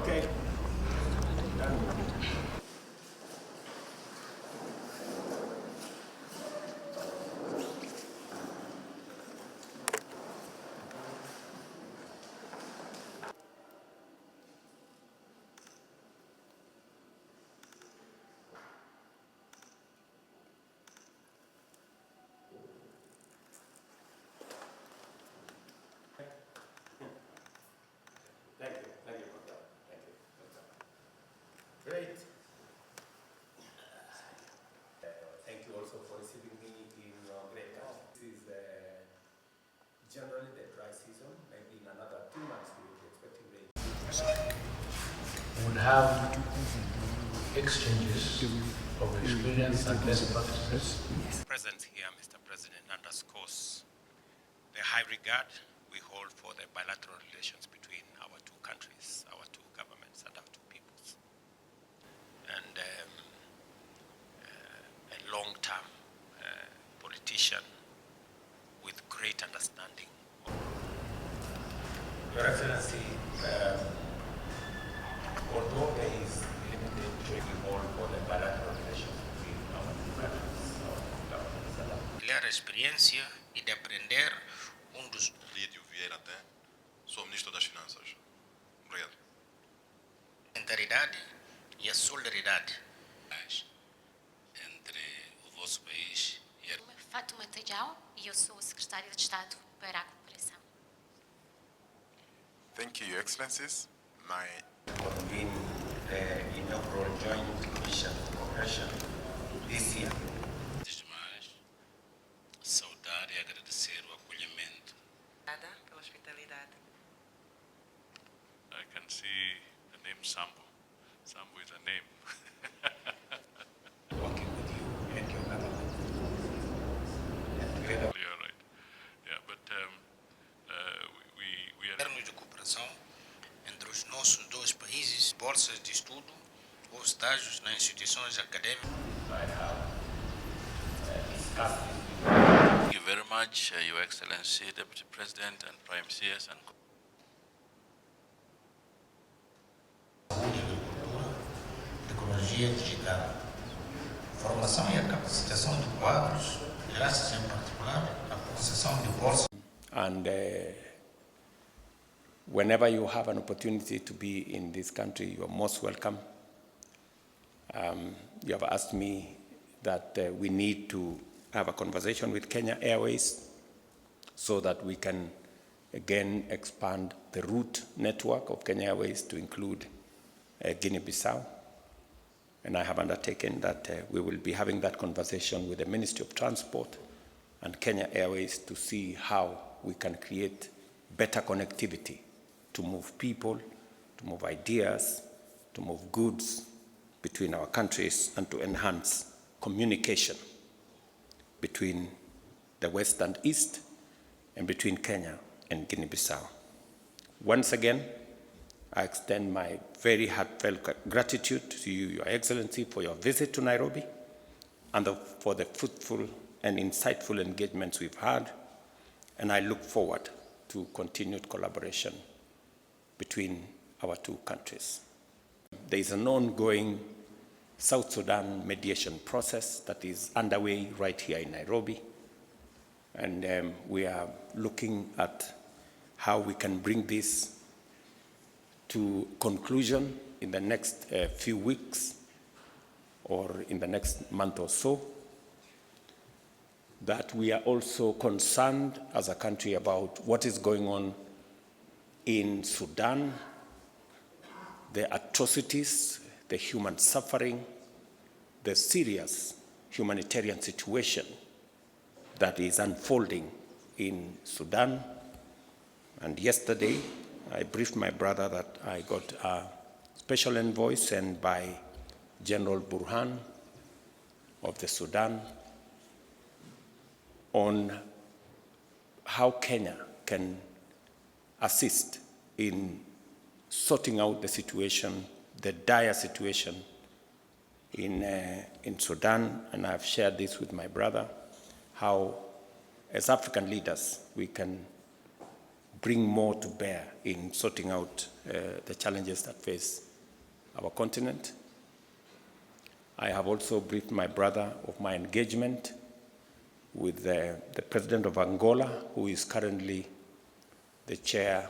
Okay. Thank you, Doctor. Thank you. Great. Thank you also for receiving me in your great house. This is generally the dry season. Maybe in another 2 months we will be expecting rain. Would have exchanges of experience and best practices. Presence here, Mr. President, underscores the high regard we hold for the bilateral relations between our two countries, our two governments, and our two peoples. And a long-term politician with great understanding. Your Excellency, although there is limited trade hold for the bilateral relations between our two countries, our two governments, a experiência e de aprender dos... Lídio Vieira até, sou Ministro das Finanças. Obrigado. A solidariedade e a solidariedade entre o vosso país e a... Fátima Tajal e eu sou a Secretária de Estado para a Cooperação. Thank you, Your Excellencies. My convene the inaugural joint mission cooperation this year. Saudar e agradecer o acolhimento. Obrigada pela hospitalidade. I can see the name Sambo. Sambo is a name. Working with you and your government. And together. You're right. Yeah, but we are... termos de cooperação entre os nossos dois países, bolsas de estudo ou estágios nas instituições acadêmicas. Thank you very much, Your Excellency, Deputy President and Prime CS and Saúde e cultura, tecnologia digital, formação e a capacitação de quadros, graças em particular à concessão de bolsas. And whenever you have an opportunity to be in this country, you are most welcome. You have asked me that we need to have a conversation with Kenya Airways so that we can again expand the route network of Kenya Airways to include Guinea Bissau. And I have undertaken that we will be having that conversation with the Ministry of Transport and Kenya Airways to see how we can create better connectivity to move people, to move ideas, to move goods between our countries and to enhance communication between the West and East and between Kenya and Guinea-Bissau. Once again, I extend my very heartfelt gratitude to you, Your Excellency, for your visit to Nairobi and for the fruitful and insightful engagements we've had, and I look forward to continued collaboration between our two countries. There is an ongoing South Sudan mediation process that is underway right here in Nairobi, and we are looking at how we can bring this to conclusion in the next few weeks or in the next month or so. That we are also concerned as a country about what is going on in Sudan, the atrocities, the human suffering, the serious humanitarian situation that is unfolding in Sudan. And yesterday, I briefed my brother that I got a special envoy sent by General Burhan of the Sudan on how Kenya can assist in sorting out the situation, the dire situation in Sudan, and I've shared this with my brother, how as African leaders we can bring more to bear in sorting out the challenges that face our continent. I have also briefed my brother of my engagement with the President of Angola, who is currently the chair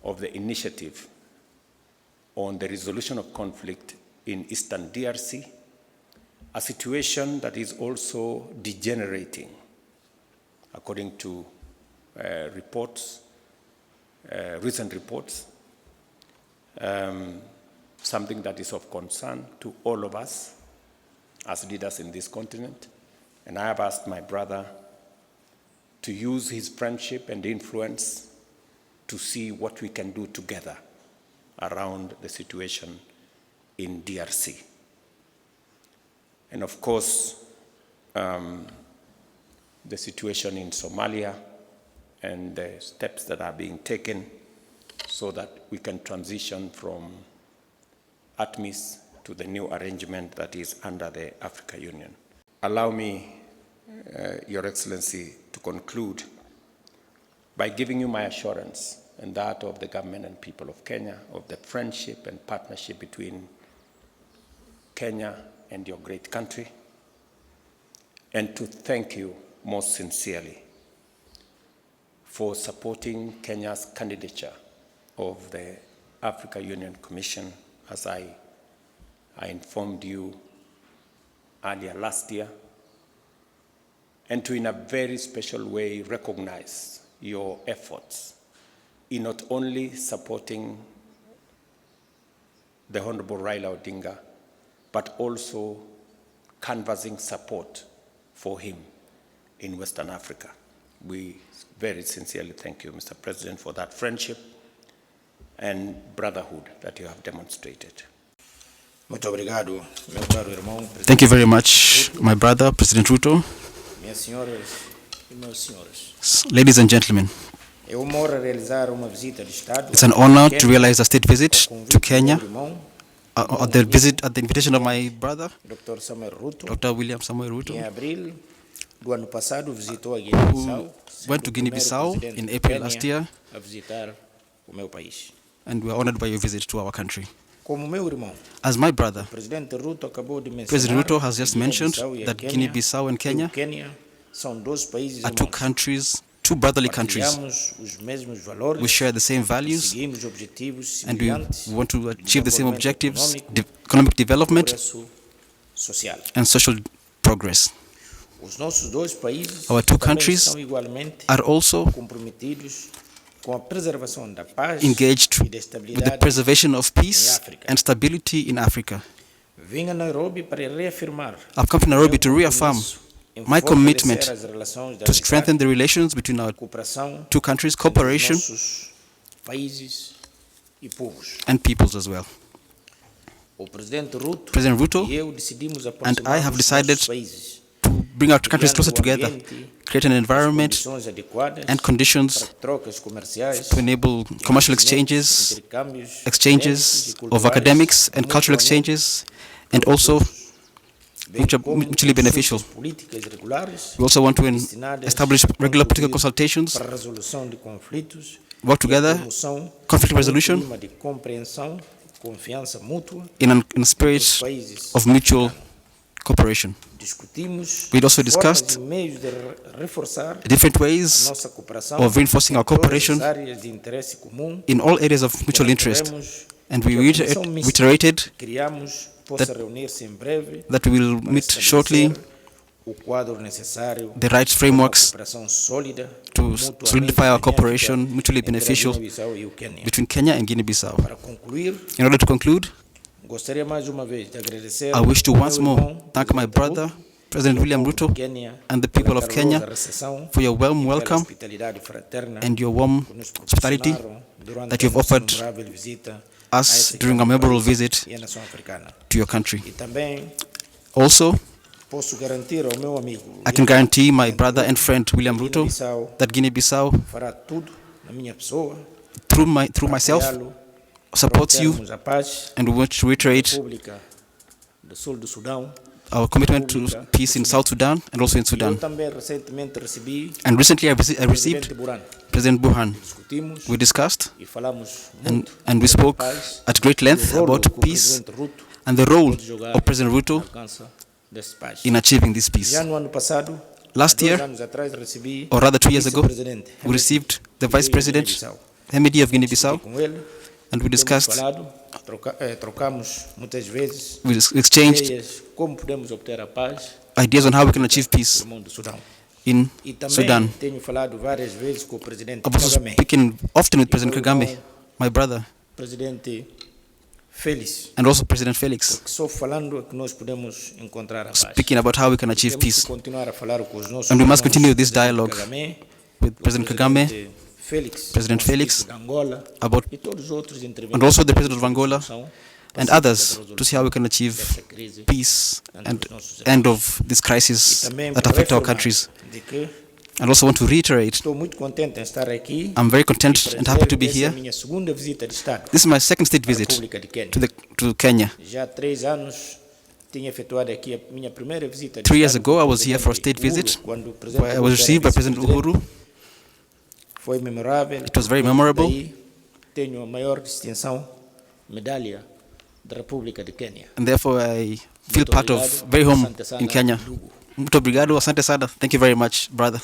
of the initiative on the resolution of conflict in Eastern DRC, a situation that is also degenerating, according to recent reports, something that is of concern to all of us as leaders in this continent. And I have asked my brother to use his friendship and influence to see what we can do together around the situation in DRC. And of course, the situation in Somalia and the steps that are being taken so that we can transition from ATMIS to the new arrangement that is under the Africa Union. Allow me, Your Excellency, to conclude by giving you my assurance and that of the government and people of Kenya of the friendship and partnership between Kenya and your great country, and to thank you most sincerely for supporting Kenya's candidature of the Africa Union Commission, as I informed you earlier last year, and to in a very special way recognize your efforts in not only supporting the Honorable Raila Odinga, but also canvassing support for him in Western Africa. We very sincerely thank you, Mr. President, for that friendship and brotherhood that you have demonstrated. Thank you very much, my brother, President RUTO. Ladies and gentlemen, it's an honor to realize a state visit to Kenya at the invitation of my brother, Dr. William Samuel Ruto, who went to Guinea-Bissau in April last year, and we are honored by your visit to our country. As my brother, President Ruto has just mentioned that Guinea-Bissau and Kenya are two countries, two brotherly countries. We share the same values and we want to achieve the same objectives, economic development and social progress. Our two countries are also engaged with the preservation of peace and stability in Africa. I've come to Nairobi to reaffirm my commitment to strengthen the relations between our two countries, cooperation and peoples as well. President Ruto and I have decided to bring our two countries closer together, create an environment and conditions to enable commercial exchanges of academics and cultural exchanges, and also mutually beneficial. We also want to establish regular political consultations, work together, conflict resolution, in a spirit of mutual cooperation. We also discussed different ways of reinforcing our cooperation in all areas of mutual interest, and we reiterated that we will meet shortly the right frameworks to solidify our cooperation, mutually beneficial, between Kenya and Guinea-Bissau. In order to conclude, I wish to once more thank my brother, President William Ruto, and the people of Kenya for your warm welcome and your warm hospitality that you have offered us during a memorable visit to your country. Also, I can guarantee my brother and friend William Ruto that Guinea-Bissau, through myself, supports you, and we want to reiterate our commitment to peace in South Sudan and also in Eu Sudan. também recentemente recebi And recently I o received presidente Buran. President Burhan. Discutimos We discussed e falamos and muito we spoke paz, at great length do rolo about que o peace presidente Ruto and the role pode jogar of President Ruto na alcança desse paz. in achieving this peace. Já no ano passado, Last há 2 year, anos atrás, recebi or rather 2 years o ago, vice-presidente we received the Vice Guinea President, Bissau. Hemedi of Guinea-Bissau, Com ele, and we temos discussed, falado, trocamos muitas vezes we exchanged ideias como podemos obter a paz ideas on how we can achieve peace no mundo do Sudão. in E também Sudan. tenho falado várias vezes com o presidente I was also Kagame, speaking often with President Kagame, my brother, presidente Félix, and also President Felix, que só falando é que nós podemos encontrar a paz. speaking about how we can achieve Temos peace. que continuar a falar com os nossos And we must irmãos, continue this Presidente dialogue Kagame, with President Kagame, presidente Félix, President Felix, de Angola, about, e todos os outros and also the President of Angola, são and pacíficas others, da to see how we can achieve dessa crise peace and and dos nossos end of this E crisis também that vou affect our reafirmar countries. de que And also want to reiterate, estou muito contente em estar aqui. I'm very content and happy to be Essa é here. a minha segunda visita de Estado This is my second state à visit República de Quênia. to Kenya. Já há 3 anos tinha efetuado aqui a minha primeira visita de 3 years Estado ago, I com o was here for a presidente state visit, Uhuru, quando o presidente where I Uhuru was era received by President vice-presidente. Uhuru. Foi memorável. It was very memorable. Daí tenho a maior distinção, medalha da República de Quênia. And therefore I feel Muito part of obrigado. very home Asante sana, in Kenya. ndugu. Muito obrigado, asante sana. Thank you very much, brother.